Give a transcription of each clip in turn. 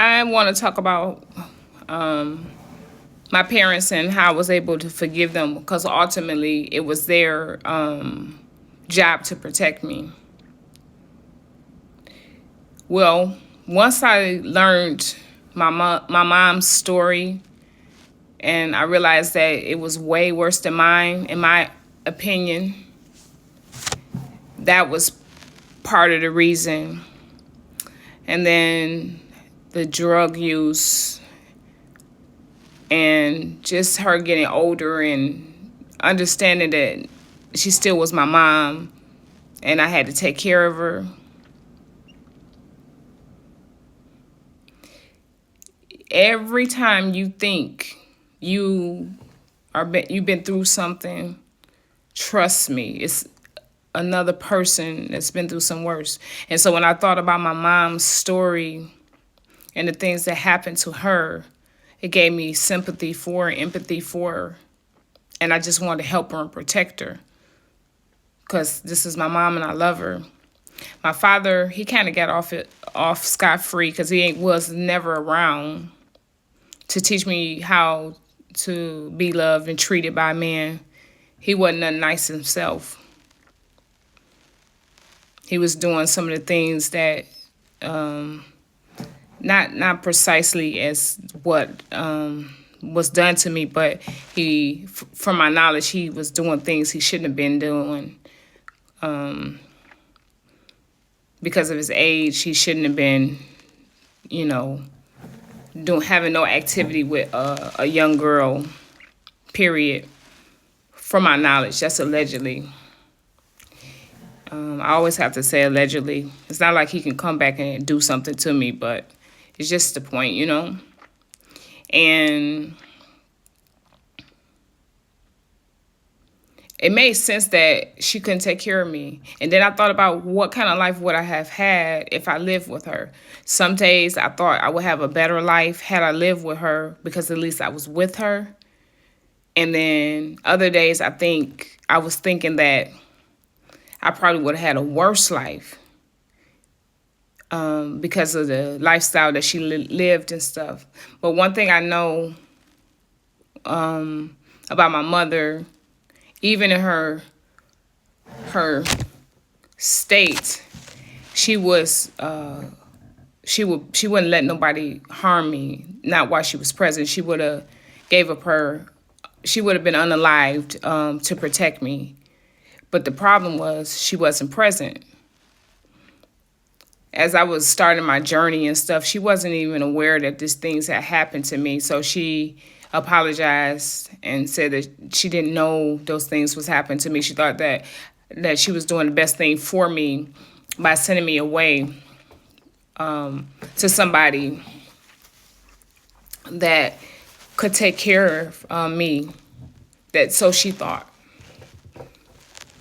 I want to talk about my parents and how I was able to forgive them because ultimately it was their job to protect me. Well, once I learned my mom's story and I realized that it was way worse than mine, in my opinion, that was part of the reason. And then the drug use and just her getting older and understanding that she still was my mom and I had to take care of her. Every time you think you've been through something, trust me, it's another person that's been through some worse. And so when I thought about my mom's story and the things that happened to her, it gave me sympathy for her, empathy for her. And I just wanted to help her and protect her because this is my mom and I love her. My father, he kind of got off scot-free because was never around to teach me how to be loved and treated by men. He wasn't nothing nice himself. He was doing some of the things that not precisely as what was done to me, but from my knowledge, he was doing things he shouldn't have been doing. Because of his age, he shouldn't have been, having no activity with a young girl. Period. From my knowledge, that's allegedly. I always have to say allegedly. It's not like he can come back and do something to me, but it's just the point, And it made sense that she couldn't take care of me. And then I thought about what kind of life would I have had if I lived with her. Some days I thought I would have a better life had I lived with her because at least I was with her. And then other days I was thinking that I probably would have had a worse life because of the lifestyle that she lived and stuff. But one thing I know about my mother, even in her state, she wouldn't let nobody harm me. Not while she was present. She would have been unalived to protect me. But the problem was she wasn't present. As I was starting my journey and stuff, she wasn't even aware that these things had happened to me. So she apologized and said that she didn't know those things was happening to me. She thought that she was doing the best thing for me by sending me away to somebody that could take care of me. So she thought.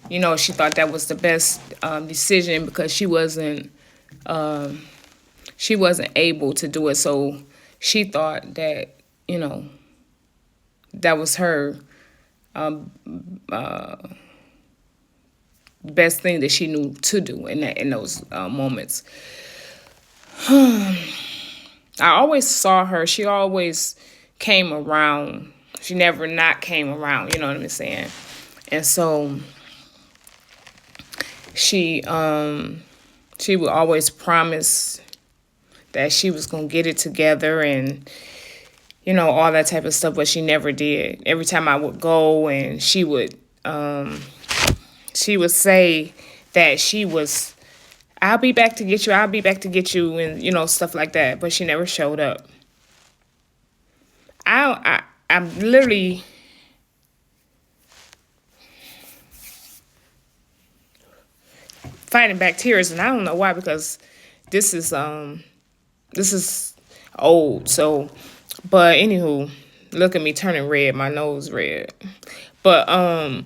She thought that was the best decision because she wasn't able to do it. So she thought that, that was her best thing that she knew to do in those moments. I always saw her. She always came around. She never not came around. You know what I'm saying? And so she would always promise that she was going to get it together and, all that type of stuff, but she never did. Every time I would go and she would say that I'll be back to get you, and, stuff like that, but she never showed up. I'm literally fighting back tears, and I don't know why, because this is old. So, but anywho, look at me turning red, my nose red. But I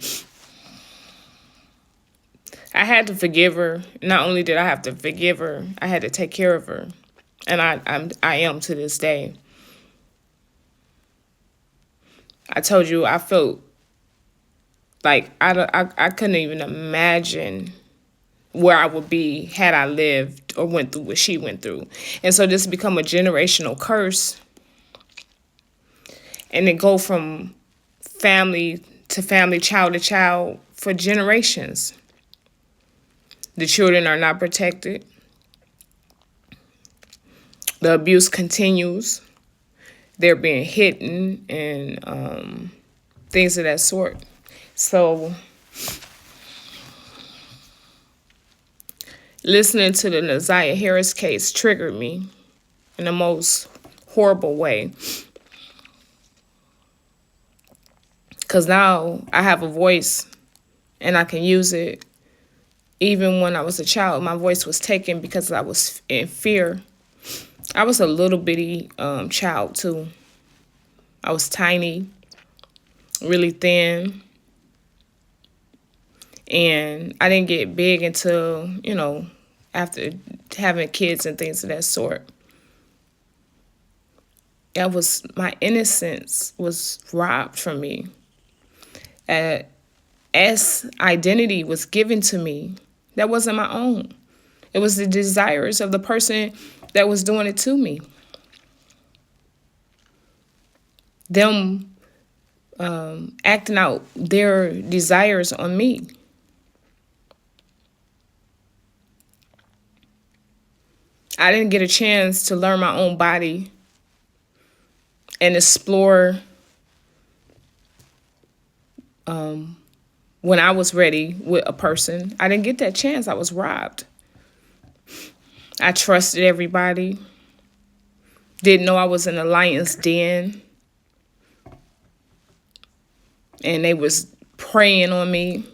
had to forgive her. Not only did I have to forgive her, I had to take care of her, and I am to this day. I told you I felt like I couldn't even imagine where I would be had I lived or went through what she went through. And so this become a generational curse, and it go from family to family, child to child for generations. The children are not protected. The abuse continues. They're being hit and things of that sort. So listening to the Naziah Harris case triggered me in the most horrible way. Because now I have a voice and I can use it. Even when I was a child, my voice was taken because I was in fear. I was a little bitty child too. I was tiny, really thin. And I didn't get big until, after having kids and things of that sort. My innocence was robbed from me. As identity was given to me, that wasn't my own. It was the desires of the person that was doing it to me. Them acting out their desires on me. I didn't get a chance to learn my own body and explore when I was ready with a person. I didn't get that chance. I was robbed. I trusted everybody. Didn't know I was in a lion's den. And they was preying on me.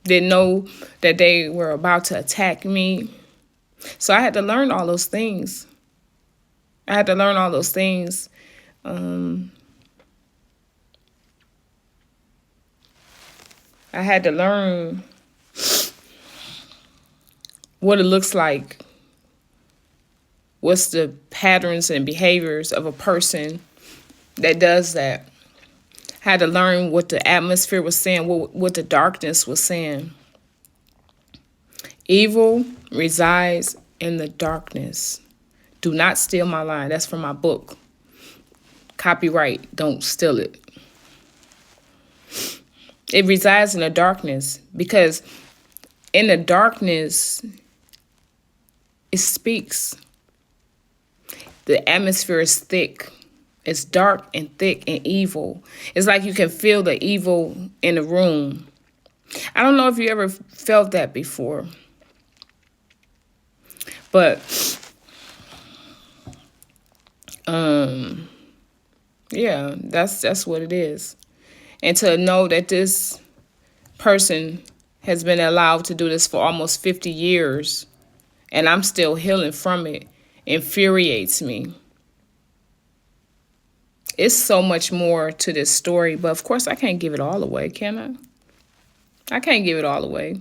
Didn't know that they were about to attack me. So I had to learn all those things. I had to learn what it looks like. What's the patterns and behaviors of a person that does that. I had to learn what the atmosphere was saying, what the darkness was saying. Evil resides in the darkness. Do not steal my line. That's from my book. Copyright, don't steal it. It resides in the darkness because in the darkness, it speaks. The atmosphere is thick. It's dark and thick and evil. It's like you can feel the evil in the room. I don't know if you ever felt that before. But, yeah, that's what it is. And to know that this person has been allowed to do this for almost 50 years, and I'm still healing from it, infuriates me. It's so much more to this story, but of course I can't give it all away, can I? I can't give it all away.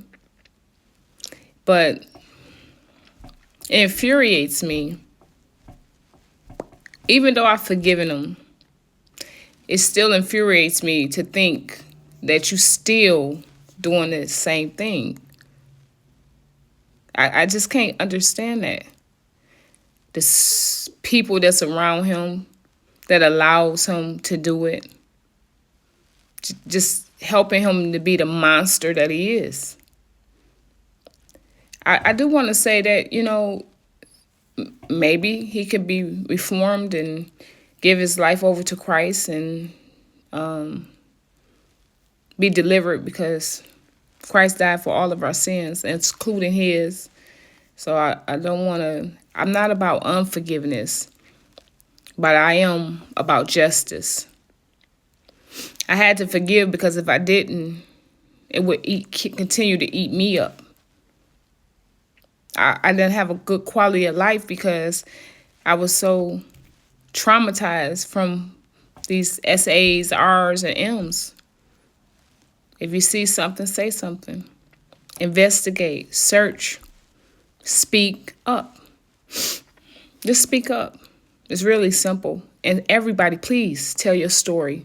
But it infuriates me. Even though I've forgiven him, it still infuriates me to think that you still doing the same thing. I just can't understand that. The people that's around him that allows him to do it, just helping him to be the monster that he is. I do want to say that, maybe he could be reformed and give his life over to Christ and be delivered, because Christ died for all of our sins, including his. So I don't want to, I'm not about unforgiveness, but I am about justice. I had to forgive because if I didn't, it would continue to eat me up. I didn't have a good quality of life because I was so traumatized from these SAs, R's, and M's. If you see something, say something. Investigate, search, speak up. Just speak up. It's really simple. And everybody, please tell your story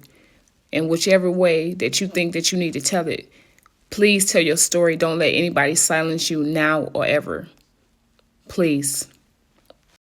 in whichever way that you think that you need to tell it. Please tell your story. Don't let anybody silence you now or ever. Please.